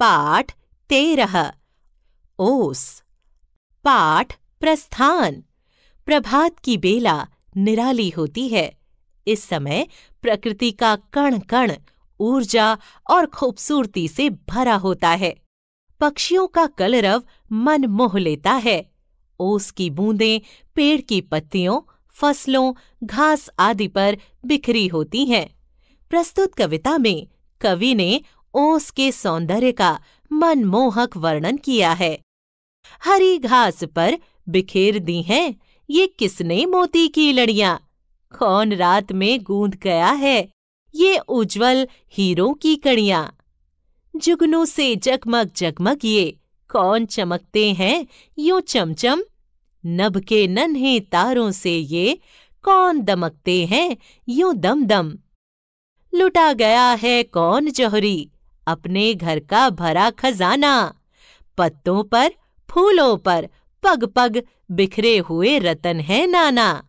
पाठ 13 ओस। पाठ प्रस्थान। प्रभात की बेला निराली होती है। इस समय प्रकृति का कण कण ऊर्जा और खूबसूरती से भरा होता है। पक्षियों का कलरव मन मोह लेता है। ओस की बूंदें पेड़ की पत्तियों, फसलों, घास आदि पर बिखरी होती हैं। प्रस्तुत कविता में कवि ने ओस के सौंदर्य का मनमोहक वर्णन किया है। हरी घास पर बिखेर दी हैं ये किसने मोती की लड़ियां। कौन रात में गूंथ गया है ये उज्जवल हीरों की कड़ियां। जुगनू से जगमग जगमग ये कौन चमकते हैं यूं चमचम। नभ के नन्हे तारों से ये कौन दमकते हैं यूं दमदम। लुटा गया है कौन जौहरी अपने घर का भरा खजाना। पत्तों पर फूलों पर पग पग बिखरे हुए रतन है नाना।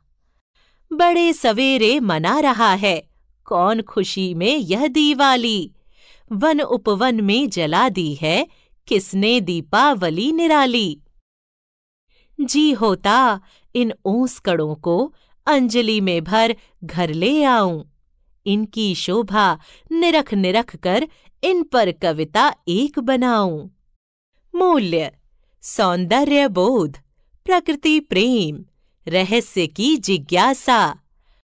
बड़े सवेरे मना रहा है कौन खुशी में यह दीवाली। वन उपवन में जला दी है किसने दीपावली निराली। जी होता इन ओस कड़ों को अंजलि में भर घर ले आऊं। इनकी शोभा निरख निरख कर इन पर कविता एक बनाऊं। मूल्य: सौंदर्य बोध, प्रकृति प्रेम, रहस्य की जिज्ञासा,